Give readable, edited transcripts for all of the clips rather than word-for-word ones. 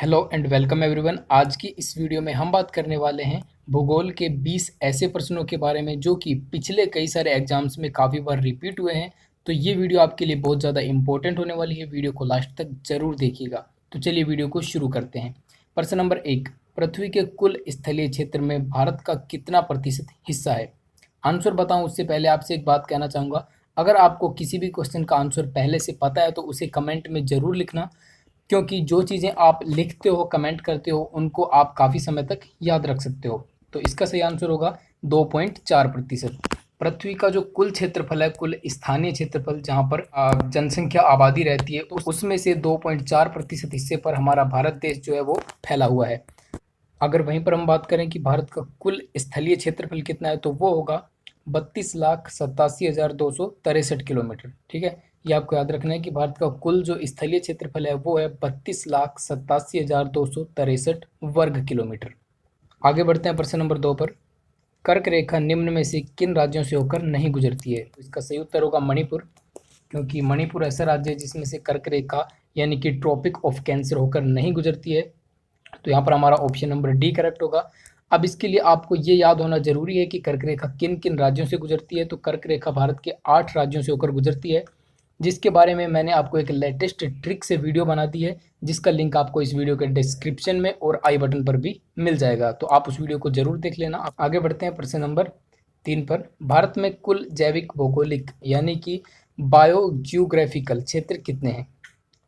Hello and welcome everyone. आज की इस वीडियो में हम बात करने वाले हैं भूगोल के 20 ऐसे प्रश्नों के बारे में जो कि पिछले कई सारे एग्जाम्स में काफ़ी बार रिपीट हुए हैं। तो ये वीडियो आपके लिए बहुत ज़्यादा इंपॉर्टेंट होने वाली है। वीडियो को लास्ट तक जरूर देखिएगा। तो चलिए वीडियो को शुरू करते हैं। प्रश्न नंबर 1, पृथ्वी के कुल स्थलीय क्षेत्र में भारत का कितना प्रतिशत हिस्सा है? आंसर बताऊं उससे पहले आपसे एक बात कहना चाहूँगा, अगर आपको किसी भी क्वेश्चन का आंसर पहले से पता है तो उसे कमेंट में ज़रूर लिखना, क्योंकि जो चीज़ें आप लिखते हो, कमेंट करते हो, उनको आप काफ़ी समय तक याद रख सकते हो। तो इसका सही आंसर होगा 2.4%। पृथ्वी का जो कुल क्षेत्रफल है, कुल स्थानीय क्षेत्रफल जहाँ पर जनसंख्या आबादी रहती है, उसमें से 2.4% हिस्से पर हमारा भारत देश जो है वो फैला हुआ है। अगर वहीं पर हम बात करें कि भारत का कुल स्थलीय क्षेत्रफल कितना है, तो वो होगा 32,87,263 किलोमीटर। ठीक है, ये आपको याद रखना है कि भारत का कुल जो स्थलीय क्षेत्रफल है वो है 32,87,263 वर्ग किलोमीटर। आगे बढ़ते हैं प्रश्न नंबर 2 पर। कर्क रेखा निम्न में से किन राज्यों से होकर नहीं गुजरती है? इसका सही उत्तर होगा मणिपुर, क्योंकि मणिपुर ऐसा राज्य है जिसमें से कर्क रेखा यानी कि ट्रॉपिक ऑफ कैंसर होकर नहीं गुजरती है। तो यहाँ पर हमारा ऑप्शन नंबर डी करेक्ट होगा। अब इसके लिए आपको ये याद होना जरूरी है कि कर्क रेखा किन किन राज्यों से गुजरती है। तो कर्क रेखा भारत के 8 राज्यों से होकर गुजरती है, जिसके बारे में मैंने आपको एक लेटेस्ट ट्रिक से वीडियो बना दी है, जिसका लिंक आपको इस वीडियो के डिस्क्रिप्शन में और आई बटन पर भी मिल जाएगा। तो आप उस वीडियो को जरूर देख लेना। आगे बढ़ते हैं प्रश्न नंबर 3 पर। भारत में कुल जैविक भौगोलिक यानी कि बायो जियोग्राफिकल क्षेत्र कितने हैं?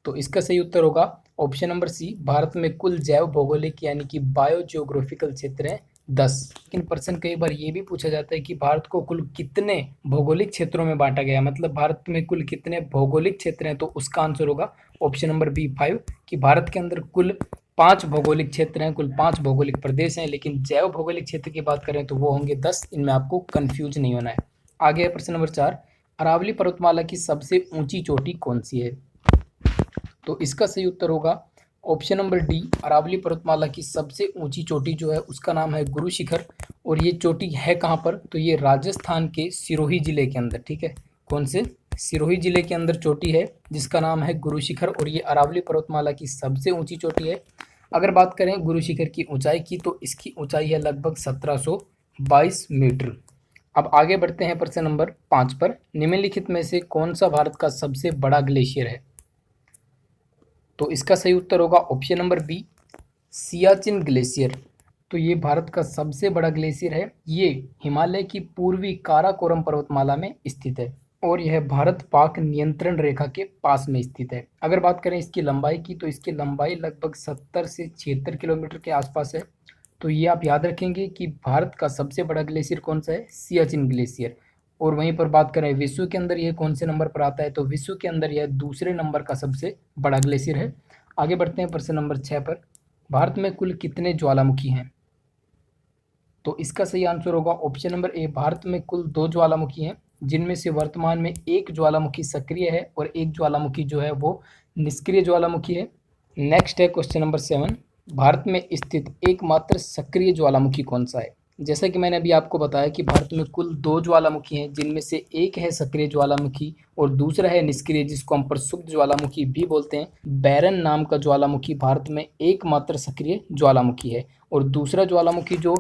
तो इसका सही उत्तर होगा ऑप्शन नंबर सी, भारत में कुल जैव भौगोलिक यानी कि बायो जियोग्राफिकल क्षेत्र है 10। लेकिन प्रश्न कई बार ये भी पूछा जाता है कि भारत को कुल कितने भौगोलिक क्षेत्रों में बांटा गया है, मतलब भारत में कुल कितने भौगोलिक क्षेत्र हैं। तो उसका आंसर होगा ऑप्शन नंबर बी 5, कि भारत के अंदर कुल 5 भौगोलिक क्षेत्र हैं, कुल 5 भौगोलिक प्रदेश हैं। लेकिन जैव भौगोलिक क्षेत्र की बात करें तो वो होंगे 10। इनमें आपको कन्फ्यूज नहीं होना है। आगे है प्रश्न नंबर 4, अरावली पर्वतमाला की सबसे ऊंची चोटी कौन सी है? तो इसका सही उत्तर होगा ऑप्शन नंबर डी, अरावली पर्वतमाला की सबसे ऊंची चोटी जो है उसका नाम है गुरु शिखर। और ये चोटी है कहाँ पर? तो ये राजस्थान के सिरोही जिले के अंदर। ठीक है, कौन से? सिरोही जिले के अंदर चोटी है जिसका नाम है गुरु शिखर, और ये अरावली पर्वतमाला की सबसे ऊंची चोटी है। अगर बात करें गुरु शिखर की ऊंचाई की, तो इसकी ऊंचाई है लगभग 1722 मीटर। अब आगे बढ़ते हैं प्रश्न नंबर 5 पर। निम्नलिखित में से कौन सा भारत का सबसे बड़ा ग्लेशियर है? तो इसका सही उत्तर होगा option number B, Siachen glacier. तो ये भारत का सबसे बड़ा ग्लेशियर है। ये हिमालय की पूर्वी काराकोरम पर्वतमाला में स्थित है और यह भारत पाक नियंत्रण रेखा के पास में स्थित है। अगर बात करें इसकी लंबाई की, तो इसकी लंबाई लगभग 70 से 76 किलोमीटर के आसपास है। तो ये आप याद रखेंगे कि भारत का सबसे बड़ा ग्लेशियर कौन सा है? सियाचिन ग्लेशियर। और वहीं पर बात करें विश्व के अंदर यह कौन से नंबर पर आता है, तो विश्व के अंदर यह दूसरे नंबर का सबसे बड़ा ग्लेशियर है। आगे बढ़ते हैं प्रश्न नंबर 6 पर। भारत में कुल कितने ज्वालामुखी हैं? तो इसका सही आंसर होगा ऑप्शन नंबर ए, भारत में कुल 2 ज्वालामुखी हैं, जिनमें से वर्तमान में एक ज्वालामुखी सक्रिय है और एक ज्वालामुखी जो है वो निष्क्रिय ज्वालामुखी है। नेक्स्ट है क्वेश्चन नंबर 7, भारत में स्थित एकमात्र सक्रिय ज्वालामुखी कौन सा है? जैसा कि मैंने अभी आपको बताया कि भारत में कुल 2 ज्वालामुखी हैं, जिनमें से एक है सक्रिय ज्वालामुखी और दूसरा है निष्क्रिय, जिसको हम प्रक्षुब्ध ज्वालामुखी भी बोलते हैं। बैरन नाम का ज्वालामुखी भारत में एकमात्र सक्रिय ज्वालामुखी है, और दूसरा ज्वालामुखी जो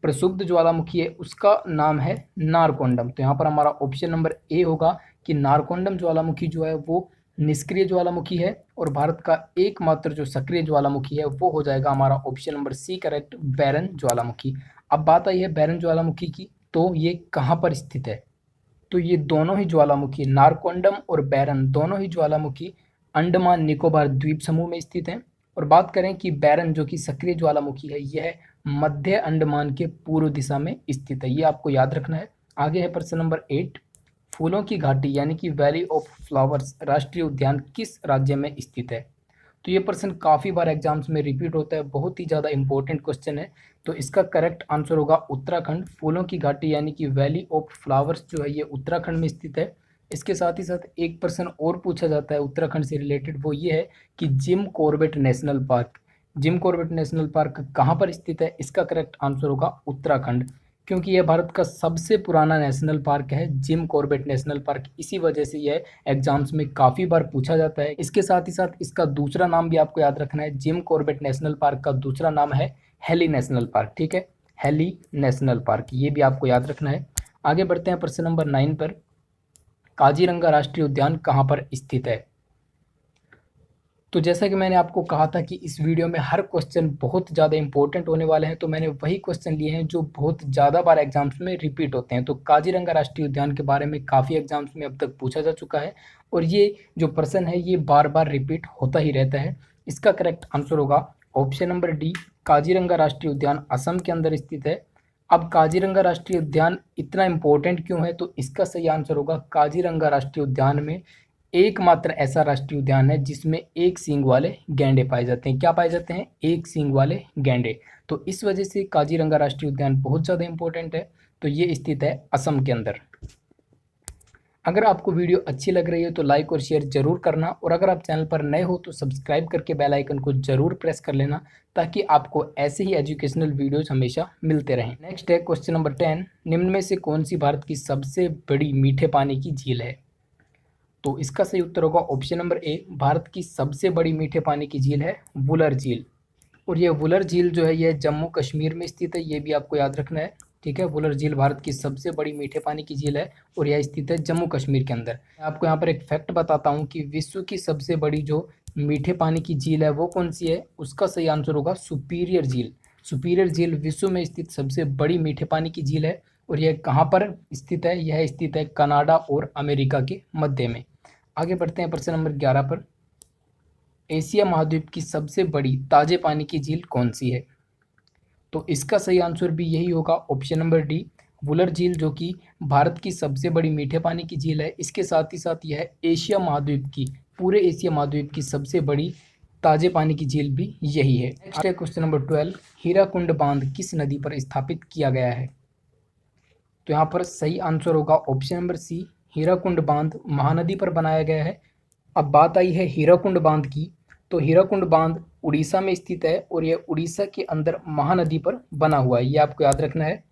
प्रक्षुब्ध ज्वालामुखी है उसका नाम है नारकोंडम। तो यहाँ पर हमारा ऑप्शन नंबर ए होगा कि नारकोंडम ज्वालामुखी जो है वो निष्क्रिय ज्वालामुखी है, और भारत का एकमात्र जो सक्रिय ज्वालामुखी है वो हो जाएगा हमारा ऑप्शन नंबर सी करेक्ट, बैरन ज्वालामुखी। अब बात आई है बैरन ज्वालामुखी की, तो ये कहाँ पर स्थित है? तो ये दोनों ही ज्वालामुखी, नारकोंडम और बैरन, दोनों ही ज्वालामुखी अंडमान निकोबार द्वीप समूह में स्थित हैं। और बात करें कि बैरन जो कि सक्रिय ज्वालामुखी है, यह मध्य अंडमान के पूर्व दिशा में स्थित है। ये आपको याद रखना है। आगे है प्रश्न नंबर 8, फूलों की घाटी यानी कि वैली ऑफ फ्लावर्स राष्ट्रीय उद्यान किस राज्य में स्थित है? तो ये प्रश्न काफ़ी बार एग्जाम्स में रिपीट होता है, बहुत ही ज़्यादा इंपॉर्टेंट क्वेश्चन है। तो इसका करेक्ट आंसर होगा उत्तराखंड। फूलों की घाटी यानी कि वैली ऑफ फ्लावर्स जो है ये उत्तराखंड में स्थित है। इसके साथ ही साथ एक प्रश्न और पूछा जाता है उत्तराखंड से रिलेटेड, वो ये है कि Jim Corbett national park, Jim Corbett national park कहाँ पर स्थित है? इसका करेक्ट आंसर होगा उत्तराखंड, क्योंकि यह भारत का सबसे पुराना नेशनल पार्क है, जिम कॉर्बेट नेशनल पार्क। इसी वजह से यह एग्जाम्स में काफ़ी बार पूछा जाता है। इसके साथ ही साथ इसका दूसरा नाम भी आपको याद रखना है। जिम कॉर्बेट नेशनल पार्क का दूसरा नाम है हेली नेशनल पार्क, ठीक है, हेली नेशनल पार्क, ये भी आपको याद रखना है। आगे बढ़ते हैं प्रश्न नंबर 9 पर। काजीरंगा राष्ट्रीय उद्यान कहाँ पर स्थित है? तो जैसा कि मैंने आपको कहा था कि इस वीडियो में हर क्वेश्चन बहुत ज़्यादा इंपॉर्टेंट होने वाले हैं, तो मैंने वही क्वेश्चन लिए हैं जो बहुत ज़्यादा बार एग्जाम्स में रिपीट होते हैं। तो काजीरंगा राष्ट्रीय उद्यान के बारे में काफ़ी एग्जाम्स में अब तक पूछा जा चुका है और ये जो प्रश्न है ये बार बार रिपीट होता ही रहता है। इसका करेक्ट आंसर होगा ऑप्शन नंबर डी, काजीरंगा राष्ट्रीय उद्यान असम के अंदर स्थित है। अब काजीरंगा राष्ट्रीय उद्यान इतना इम्पोर्टेंट क्यों है? तो इसका सही आंसर होगा काजीरंगा राष्ट्रीय उद्यान में एकमात्र ऐसा राष्ट्रीय उद्यान है जिसमें एक सींग वाले गैंडे पाए जाते हैं। क्या पाए जाते हैं? एक सींग वाले गैंडे। तो इस वजह से काजीरंगा राष्ट्रीय उद्यान बहुत ज़्यादा इंपॉर्टेंट है। तो ये स्थित है असम के अंदर। अगर आपको वीडियो अच्छी लग रही है तो लाइक और शेयर जरूर करना, और अगर आप चैनल पर नए हो तो सब्सक्राइब करके बेल आइकन को जरूर प्रेस कर लेना, ताकि आपको ऐसे ही एजुकेशनल वीडियोज हमेशा मिलते रहें। नेक्स्ट है क्वेश्चन नंबर 10, निम्न में से कौन सी भारत की सबसे बड़ी मीठे पानी की झील है? तो इसका सही उत्तर होगा ऑप्शन नंबर ए, भारत की सबसे बड़ी मीठे पानी की झील है वुलर झील। और ये वुलर झील जो है यह जम्मू कश्मीर में स्थित है, ये भी आपको याद रखना है, ठीक है। वुलर झील भारत की सबसे बड़ी मीठे पानी की झील है और यह स्थित है जम्मू कश्मीर के अंदर। मैं आपको यहाँ पर एक फैक्ट बताता हूँ कि विश्व की सबसे बड़ी जो मीठे पानी की झील है वो कौन सी है? उसका सही आंसर होगा सुपीरियर झील। सुपीरियर झील विश्व में स्थित सबसे बड़ी मीठे पानी की झील है और यह कहाँ पर स्थित है? यह स्थित है कनाडा और अमेरिका के मध्य में। आगे बढ़ते हैं प्रश्न नंबर 11 पर। एशिया महाद्वीप की सबसे बड़ी ताजे पानी की झील कौन सी है? तो इसका सही आंसर भी यही होगा ऑप्शन नंबर डी, वुलर झील, जो कि भारत की सबसे बड़ी मीठे पानी की झील है। इसके साथ ही साथ यह एशिया महाद्वीप की, पूरे एशिया महाद्वीप की सबसे बड़ी ताजे पानी की झील भी यही है। नेक्स्ट है क्वेश्चन नंबर 12, हीराकुंड बांध किस नदी पर स्थापित किया गया है? तो यहाँ पर सही आंसर होगा ऑप्शन नंबर सी, हीराकुंड बांध महानदी पर बनाया गया है। अब बात आई है हीराकुंड बांध की, तो हीराकुंड बांध उड़ीसा में स्थित है और यह उड़ीसा के अंदर महानदी पर बना हुआ है, ये आपको याद रखना है।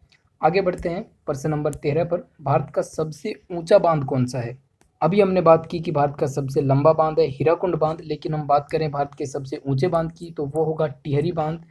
आगे बढ़ते हैं प्रश्न नंबर 13 पर। भारत का सबसे ऊंचा बांध कौन सा है? अभी हमने बात की कि भारत का सबसे लंबा बांध है हीराकुंड बांध, लेकिन हम बात करें भारत के सबसे ऊंचे बांध की तो वो होगा टिहरी बांध।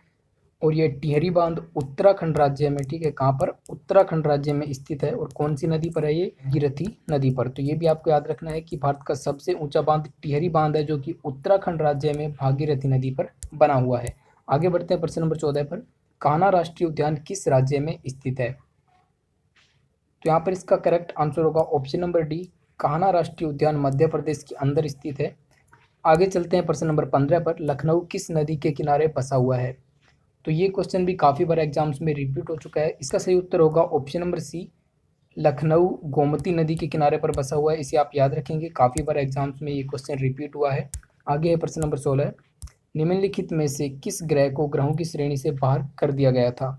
और ये टिहरी बांध उत्तराखंड राज्य में, ठीक है, कहाँ पर? उत्तराखंड राज्य में स्थित है। और कौन सी नदी पर है? ये भागीरथी नदी पर। तो ये भी आपको याद रखना है कि भारत का सबसे ऊंचा बांध टिहरी बांध है, जो कि उत्तराखंड राज्य में भागीरथी नदी पर बना हुआ है। आगे बढ़ते हैं प्रश्न नंबर 14 पर। कान्हा राष्ट्रीय उद्यान किस राज्य में स्थित है? तो यहाँ पर इसका करेक्ट आंसर होगा ऑप्शन नंबर डी, कान्हा राष्ट्रीय उद्यान मध्य प्रदेश के अंदर स्थित है। आगे चलते हैं प्रश्न नंबर 15 पर। लखनऊ किस नदी के किनारे बसा हुआ है? तो ये क्वेश्चन भी काफ़ी बार एग्जाम्स में रिपीट हो चुका है। इसका सही उत्तर होगा option number C, Lucknow Gomti नदी के किनारे पर बसा हुआ है। इसे आप याद रखेंगे, काफ़ी बार एग्जाम्स में ये क्वेश्चन रिपीट हुआ है। आगे है प्रश्न नंबर 16, निम्नलिखित में से किस ग्रह को ग्रहों की श्रेणी से बाहर कर दिया गया था?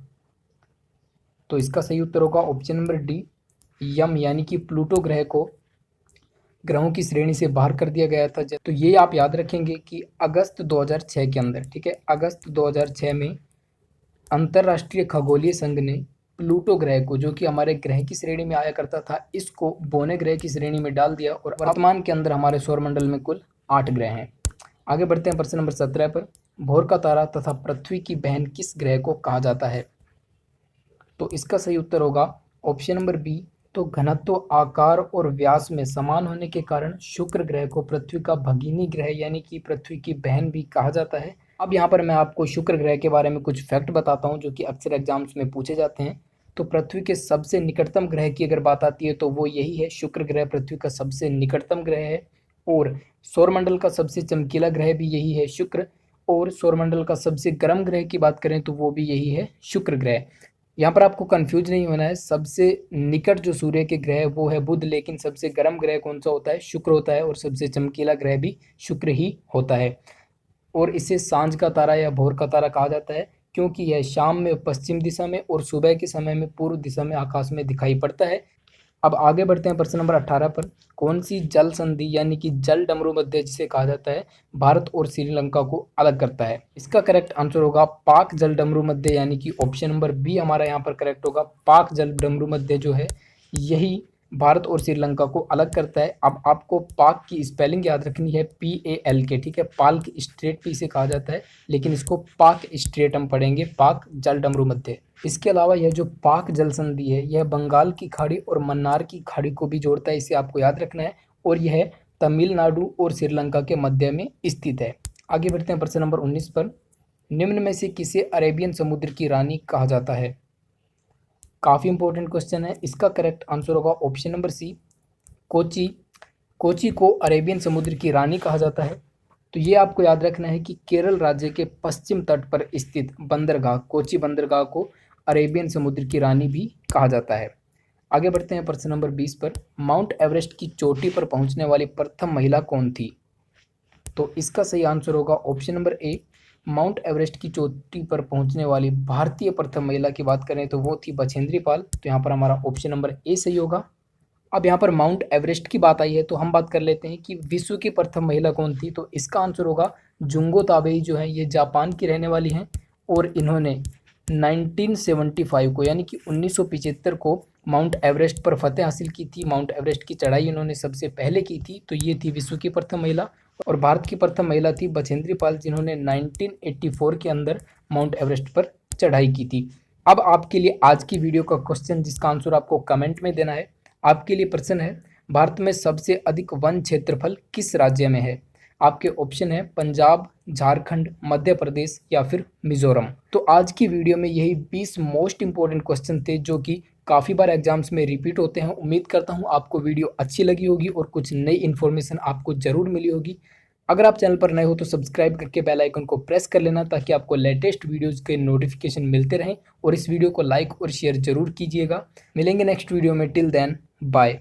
तो इसका सही उत्तर होगा ऑप्शन नंबर डी, यम, यानी कि प्लूटो ग्रह को ग्रहों की श्रेणी से बाहर कर दिया गया था। तो ये आप याद रखेंगे कि अगस्त 2006 के अंदर, ठीक है, अगस्त 2006 में अंतर्राष्ट्रीय खगोलीय संघ ने प्लूटो ग्रह को, जो कि हमारे ग्रह की श्रेणी में आया करता था, इसको बोने ग्रह की श्रेणी में डाल दिया और वर्तमान के अंदर हमारे सौरमंडल में कुल 8 ग्रह हैं। आगे बढ़ते हैं प्रश्न नंबर 17 पर। भोर का तारा तथा पृथ्वी की बहन किस ग्रह को कहा जाता है? तो इसका सही उत्तर होगा ऑप्शन नंबर बी, तो घनत्व, आकार और व्यास में समान होने के कारण शुक्र ग्रह को पृथ्वी का भगिनी ग्रह यानी कि पृथ्वी की बहन भी कहा जाता है। अब यहाँ पर मैं आपको शुक्र ग्रह के बारे में कुछ फैक्ट बताता हूँ जो कि अक्सर एग्जाम्स में पूछे जाते हैं। तो पृथ्वी के सबसे निकटतम ग्रह की अगर बात आती है तो वो यही है, शुक्र ग्रह पृथ्वी का सबसे निकटतम ग्रह है। और सौरमंडल का सबसे चमकीला ग्रह भी यही है, शुक्र। और सौरमंडल का सबसे गर्म ग्रह की बात करें तो वो भी यही है, शुक्र ग्रह। यहाँ पर आपको कंफ्यूज नहीं होना है, सबसे निकट जो सूर्य के ग्रह है वो है बुध, लेकिन सबसे गर्म ग्रह कौन सा होता है? शुक्र होता है। और सबसे चमकीला ग्रह भी शुक्र ही होता है। और इसे सांझ का तारा या भोर का तारा कहा जाता है, क्योंकि यह शाम में पश्चिम दिशा में और सुबह के समय में पूर्व दिशा में आकाश में दिखाई पड़ता है। अब आगे बढ़ते हैं प्रश्न नंबर 18 पर। कौन सी जल संधि यानी कि जल डमरू मध्य जिसे कहा जाता है भारत और श्रीलंका को अलग करता है? इसका करेक्ट आंसर होगा पाक जल डमरू मध्य, यानी कि ऑप्शन नंबर बी हमारा यहाँ पर करेक्ट होगा। पाक जल डमरू मध्य जो है यही भारत और श्रीलंका को अलग करता है। अब आपको पाक की स्पेलिंग याद रखनी है, PALK, ठीक है। पाल्क स्ट्रेट भी इसे कहा जाता है, लेकिन इसको पाक स्ट्रेट हम पढ़ेंगे, पाक जल डमरू मध्य। इसके अलावा यह जो पाक जल संधि है यह बंगाल की खाड़ी और मन्नार की खाड़ी को भी जोड़ता है, इसे आपको याद रखना है, और यह तमिलनाडु और श्रीलंका के मध्य में स्थित है। आगे बढ़ते हैं प्रश्न नंबर 19 पर। निम्न में से किसे अरेबियन समुद्र की रानी कहा जाता है? काफ़ी इंपॉर्टेंट क्वेश्चन है। इसका करेक्ट आंसर होगा option number C, Kochi. Kochi को अरेबियन समुद्र की रानी कहा जाता है। तो ये आपको याद रखना है कि केरल राज्य के पश्चिम तट पर स्थित बंदरगाह, कोची बंदरगाह को अरेबियन समुद्र की रानी भी कहा जाता है। आगे बढ़ते हैं प्रश्न नंबर 20 पर। माउंट एवरेस्ट की चोटी पर पहुंचने वाली प्रथम महिला कौन थी? तो इसका सही आंसर होगा option number A, mount Everest की चोटी पर पहुंचने वाली भारतीय प्रथम महिला की बात करें तो वो थी बछेंद्री पाल। तो यहाँ पर हमारा ऑप्शन नंबर ए सही होगा। अब यहाँ पर माउंट एवरेस्ट की बात आई है तो हम बात कर लेते हैं कि विश्व की प्रथम महिला कौन थी। तो इसका आंसर होगा जुंगो ताबेई, जो है ये जापान की रहने वाली हैं, और इन्होंने 1975 को यानी कि 1975 को माउंट एवरेस्ट पर फतेह हासिल की थी। माउंट एवरेस्ट की चढ़ाई इन्होंने सबसे पहले की थी। तो ये थी विश्व की प्रथम महिला। और भारत की प्रथम महिला थी बछेंद्री पाल, जिन्होंने 1984 के अंदर माउंट एवरेस्ट पर चढ़ाई की थी। अब आपके लिए आज की वीडियो का क्वेश्चन, जिसका आंसर आपको कमेंट में देना है। आपके लिए प्रश्न है, भारत में सबसे अधिक वन क्षेत्रफल किस राज्य में है? आपके ऑप्शन है पंजाब, झारखंड, मध्य प्रदेश या फिर मिजोरम। तो आज की वीडियो में यही 20 मोस्ट इंपॉर्टेंट क्वेश्चन थे जो कि काफ़ी बार एग्जाम्स में रिपीट होते हैं। उम्मीद करता हूँ आपको वीडियो अच्छी लगी होगी और कुछ नई इन्फॉर्मेशन आपको ज़रूर मिली होगी। अगर आप चैनल पर नए हो तो सब्सक्राइब करके बेल आइकन को प्रेस कर लेना, ताकि आपको लेटेस्ट वीडियोज़ के नोटिफिकेशन मिलते रहें। और इस वीडियो को लाइक और शेयर ज़रूर कीजिएगा। मिलेंगे नेक्स्ट वीडियो में। Till then bye.